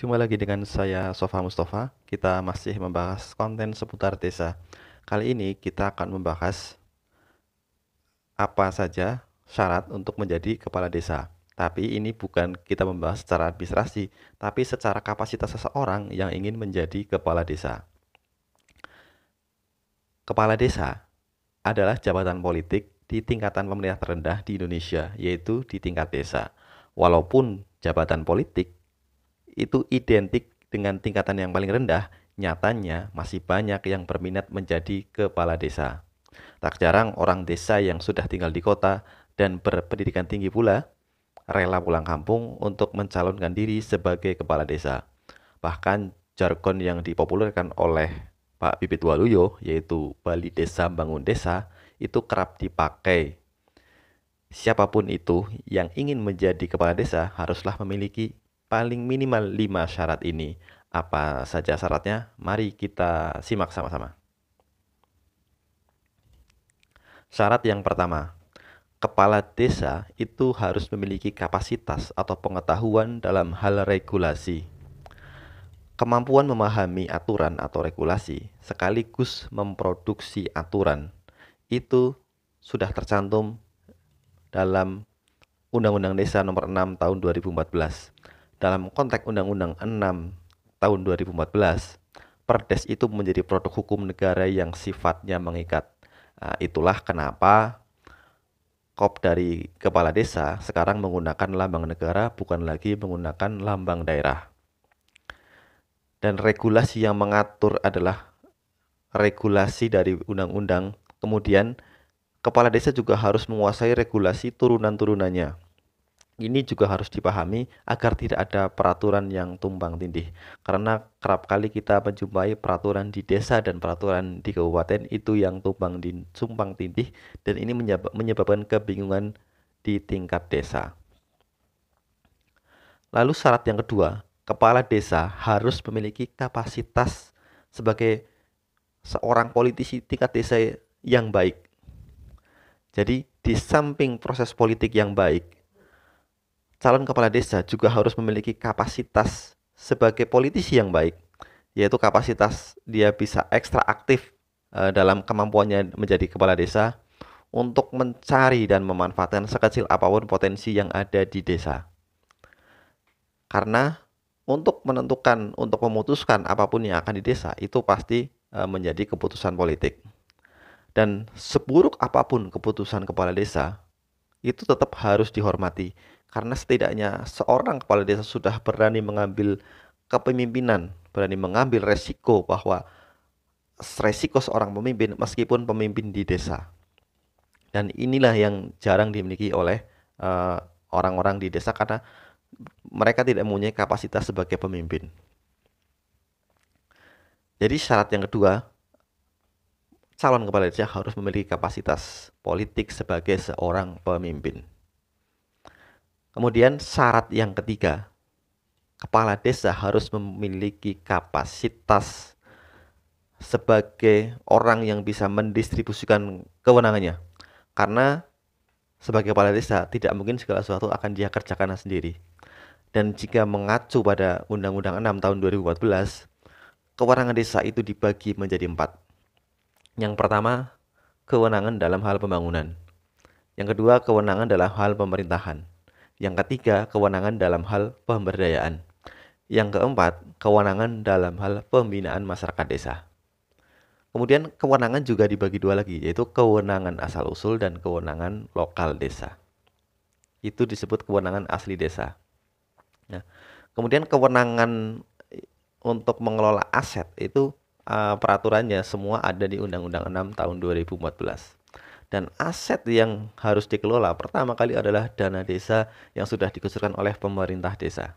Jumpa lagi dengan saya Sofa Mustafa. Kita masih membahas konten seputar desa. Kali ini kita akan membahas apa saja syarat untuk menjadi kepala desa. Tapi ini bukan kita membahas secara administrasi, tapi secara kapasitas seseorang yang ingin menjadi kepala desa. Kepala desa adalah jabatan politik di tingkatan pemerintah terendah di Indonesia, yaitu di tingkat desa. Walaupun jabatan politik itu identik dengan tingkatan yang paling rendah, nyatanya masih banyak yang berminat menjadi kepala desa. Tak jarang orang desa yang sudah tinggal di kota dan berpendidikan tinggi pula rela pulang kampung untuk mencalonkan diri sebagai kepala desa. Bahkan jargon yang dipopulerkan oleh Pak Bibit Waluyo, yaitu Bali Desa Bangun Desa, itu kerap dipakai. Siapapun itu yang ingin menjadi kepala desa haruslah memiliki paling minimal 5 syarat ini. Apa saja syaratnya? Mari kita simak sama-sama. Syarat yang pertama, kepala desa itu harus memiliki kapasitas atau pengetahuan dalam hal regulasi. Kemampuan memahami aturan atau regulasi sekaligus memproduksi aturan itu sudah tercantum dalam Undang-Undang Desa Nomor 6 Tahun 2014. Dalam konteks Undang-Undang 6 Tahun 2014, Perdes itu menjadi produk hukum negara yang sifatnya mengikat. Nah, itulah kenapa kop dari kepala desa sekarang menggunakan lambang negara, bukan lagi menggunakan lambang daerah. Dan regulasi yang mengatur adalah regulasi dari undang-undang. Kemudian kepala desa juga harus menguasai regulasi turunan-turunannya. Ini juga harus dipahami agar tidak ada peraturan yang tumpang tindih. Karena kerap kali kita menjumpai peraturan di desa dan peraturan di kabupaten itu yang tumpang tindih, dan ini menyebabkan kebingungan di tingkat desa. Lalu syarat yang kedua, kepala desa harus memiliki kapasitas sebagai seorang politisi tingkat desa yang baik. Jadi di samping proses politik yang baik, calon kepala desa juga harus memiliki kapasitas sebagai politisi yang baik, yaitu kapasitas dia bisa ekstra aktif dalam kemampuannya menjadi kepala desa untuk mencari dan memanfaatkan sekecil apapun potensi yang ada di desa. Karena untuk menentukan, untuk memutuskan apapun yang akan di desa itu pasti menjadi keputusan politik. Dan seburuk apapun keputusan kepala desa, itu tetap harus dihormati. Karena setidaknya seorang kepala desa sudah berani mengambil kepemimpinan, berani mengambil resiko bahwa resiko seorang pemimpin meskipun pemimpin di desa. Dan inilah yang jarang dimiliki oleh orang-orang di desa karena mereka tidak mempunyai kapasitas sebagai pemimpin. Jadi syarat yang kedua, calon kepala desa harus memiliki kapasitas politik sebagai seorang pemimpin. Kemudian syarat yang ketiga, kepala desa harus memiliki kapasitas sebagai orang yang bisa mendistribusikan kewenangannya. Karena sebagai kepala desa tidak mungkin segala sesuatu akan dia kerjakan sendiri. Dan jika mengacu pada Undang-Undang 6 tahun 2014, kewenangan desa itu dibagi menjadi 4. Yang pertama, kewenangan dalam hal pembangunan. Yang kedua, kewenangan dalam hal pemerintahan. Yang ketiga, kewenangan dalam hal pemberdayaan. Yang keempat, kewenangan dalam hal pembinaan masyarakat desa. Kemudian kewenangan juga dibagi 2 lagi, yaitu kewenangan asal-usul dan kewenangan lokal desa. Itu disebut kewenangan asli desa. Nah, kemudian kewenangan untuk mengelola aset itu peraturannya semua ada di Undang-Undang 6 tahun 2014. Dan aset yang harus dikelola pertama kali adalah dana desa yang sudah dikucurkan oleh pemerintah desa.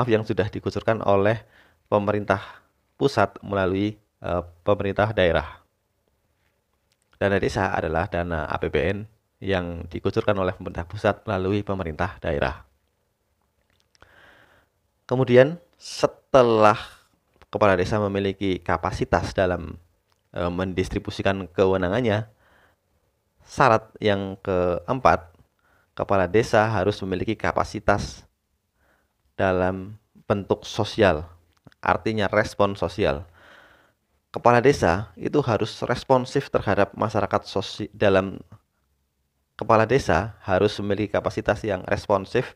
Yang sudah dikucurkan oleh pemerintah pusat melalui pemerintah daerah. Dana desa adalah dana APBN yang dikucurkan oleh pemerintah pusat melalui pemerintah daerah. Kemudian setelah kepala desa memiliki kapasitas dalam mendistribusikan kewenangannya, syarat yang keempat, kepala desa harus memiliki kapasitas dalam bentuk sosial, artinya respon sosial. Kepala desa itu harus responsif terhadap masyarakat dalam kepala desa harus memiliki kapasitas yang responsif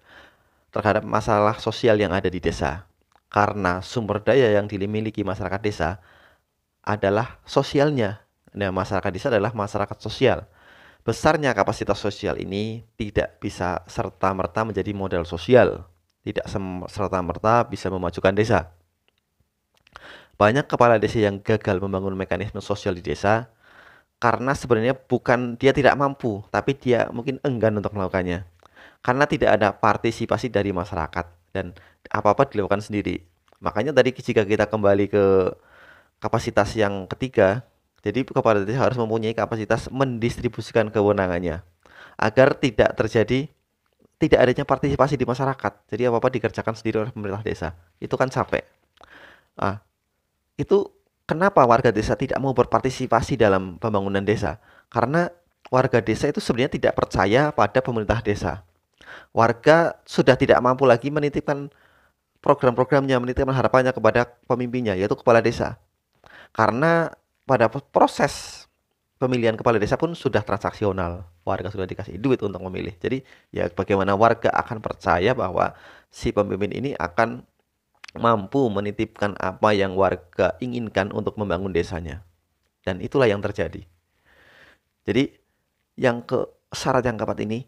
terhadap masalah sosial yang ada di desa. Karena sumber daya yang dimiliki masyarakat desa adalah sosialnya. Nah, masyarakat desa adalah masyarakat sosial. Besarnya kapasitas sosial ini tidak bisa serta-merta menjadi modal sosial, tidak serta-merta bisa memajukan desa. Banyak kepala desa yang gagal membangun mekanisme sosial di desa karena sebenarnya bukan dia tidak mampu, tapi dia mungkin enggan untuk melakukannya. Karena tidak ada partisipasi dari masyarakat dan apa-apa dilakukan sendiri. Makanya tadi jika kita kembali ke kapasitas yang ketiga, jadi kepala desa harus mempunyai kapasitas mendistribusikan kewenangannya agar tidak adanya partisipasi di masyarakat. Jadi apa-apa dikerjakan sendiri oleh pemerintah desa. Itu kan capek. Ah, itu kenapa warga desa tidak mau berpartisipasi dalam pembangunan desa? Karena warga desa itu sebenarnya tidak percaya pada pemerintah desa. Warga sudah tidak mampu lagi menitipkan program-programnya, menitipkan harapannya kepada pemimpinnya, yaitu kepala desa. Karena pada proses pemilihan kepala desa pun sudah transaksional. Warga sudah dikasih duit untuk memilih. Jadi ya bagaimana warga akan percaya bahwa si pemimpin ini akan mampu menitipkan apa yang warga inginkan untuk membangun desanya. Dan itulah yang terjadi. Jadi syarat yang keempat ini,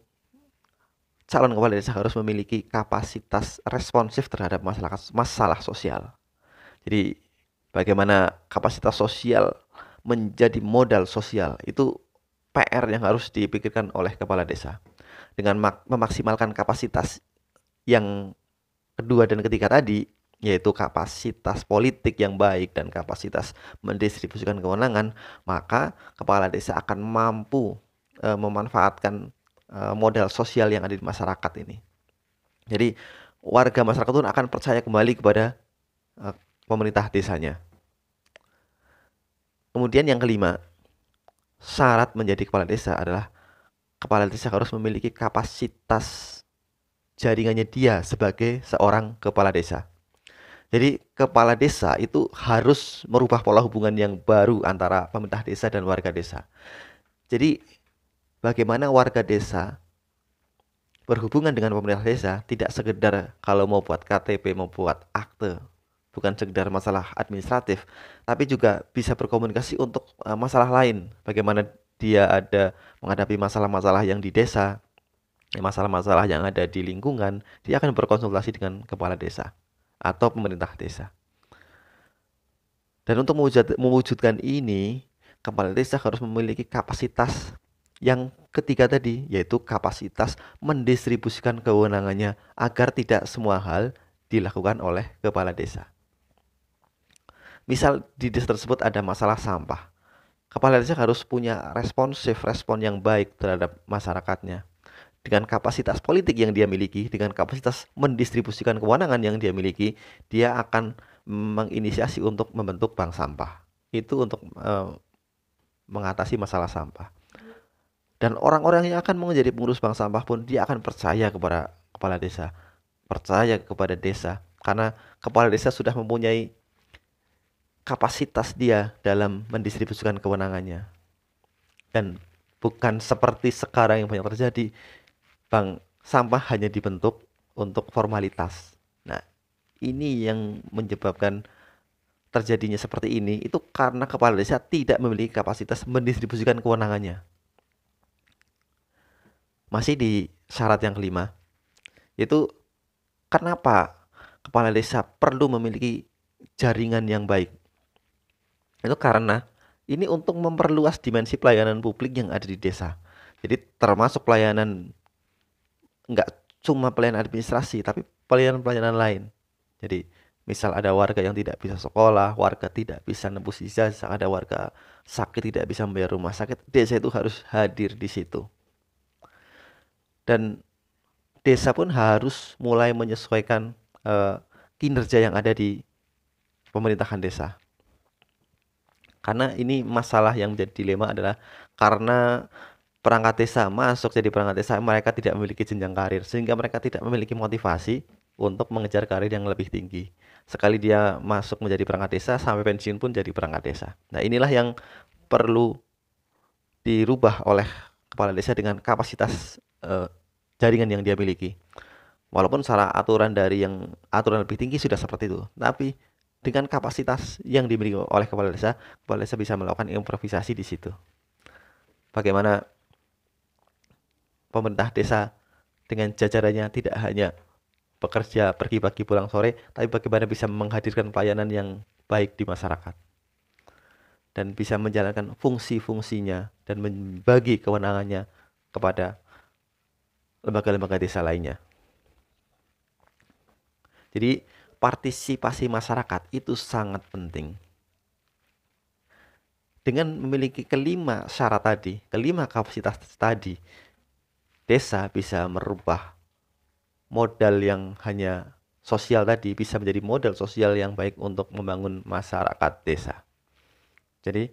calon kepala desa harus memiliki kapasitas responsif terhadap masalah sosial. Jadi bagaimana kapasitas sosial menjadi modal sosial itu PR yang harus dipikirkan oleh kepala desa. Dengan memaksimalkan kapasitas yang kedua dan ketiga tadi, yaitu kapasitas politik yang baik dan kapasitas mendistribusikan kewenangan, maka kepala desa akan mampu memanfaatkan modal sosial yang ada di masyarakat ini. Jadi warga masyarakat pun akan percaya kembali kepada pemerintah desanya. Kemudian yang kelima, syarat menjadi kepala desa adalah kepala desa harus memiliki kapasitas jaringannya dia sebagai seorang kepala desa. Jadi kepala desa itu harus merubah pola hubungan yang baru antara pemerintah desa dan warga desa. Jadi bagaimana warga desa berhubungan dengan pemerintah desa tidak sekedar kalau mau buat KTP, mau buat akte, bukan sekedar masalah administratif, tapi juga bisa berkomunikasi untuk masalah lain. Bagaimana dia ada menghadapi masalah-masalah yang di desa, masalah-masalah yang ada di lingkungan, dia akan berkonsultasi dengan kepala desa atau pemerintah desa. Dan untuk mewujudkan ini, kepala desa harus memiliki kapasitas yang ketiga tadi, yaitu kapasitas mendistribusikan kewenangannya agar tidak semua hal dilakukan oleh kepala desa. Misal di desa tersebut ada masalah sampah, kepala desa harus punya respon yang baik terhadap masyarakatnya. Dengan kapasitas politik yang dia miliki, dengan kapasitas mendistribusikan kewenangan yang dia miliki, dia akan menginisiasi untuk membentuk bank sampah. Itu untuk mengatasi masalah sampah. Dan orang-orang yang akan menjadi pengurus bank sampah pun dia akan percaya kepada kepala desa, percaya kepada desa, karena kepala desa sudah mempunyai kapasitas dia dalam mendistribusikan kewenangannya. Dan bukan seperti sekarang yang banyak terjadi, bank sampah hanya dibentuk untuk formalitas. Nah, ini yang menyebabkan terjadinya seperti ini itu karena kepala desa tidak memiliki kapasitas mendistribusikan kewenangannya. Masih di syarat yang kelima, yaitu kenapa kepala desa perlu memiliki jaringan yang baik. Itu karena ini untuk memperluas dimensi pelayanan publik yang ada di desa. Jadi termasuk pelayanan, enggak cuma pelayanan administrasi, tapi pelayanan-pelayanan lain. Jadi misal ada warga yang tidak bisa sekolah, warga tidak bisa nebus ijazah, ada warga sakit tidak bisa membayar rumah sakit, desa itu harus hadir di situ. Dan desa pun harus mulai menyesuaikan kinerja yang ada di pemerintahan desa. Karena ini masalah yang menjadi dilema adalah karena perangkat desa masuk jadi perangkat desa, mereka tidak memiliki jenjang karir sehingga mereka tidak memiliki motivasi untuk mengejar karir yang lebih tinggi. Sekali dia masuk menjadi perangkat desa, sampai pensiun pun jadi perangkat desa. Nah, inilah yang perlu dirubah oleh kepala desa dengan kapasitas jaringan yang dia miliki. Walaupun secara aturan dari yang aturan lebih tinggi sudah seperti itu, tapi dengan kapasitas yang dimiliki oleh kepala desa bisa melakukan improvisasi di situ. Bagaimana pemerintah desa dengan jajarannya tidak hanya bekerja pergi pagi pulang sore, tapi bagaimana bisa menghadirkan pelayanan yang baik di masyarakat dan bisa menjalankan fungsi-fungsinya dan membagi kewenangannya kepada lembaga-lembaga desa lainnya. Jadi partisipasi masyarakat itu sangat penting. Dengan memiliki kelima syarat tadi, kelima kapasitas tadi, desa bisa merubah modal yang hanya sosial tadi bisa menjadi modal sosial yang baik untuk membangun masyarakat desa. Jadi,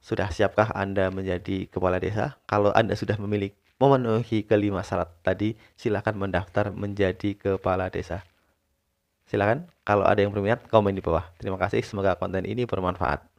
sudah siapkah Anda menjadi kepala desa? Kalau Anda sudah memenuhi kelima syarat tadi, silakan mendaftar menjadi kepala desa. Silakan, kalau ada yang berminat, komen di bawah. Terima kasih, semoga konten ini bermanfaat.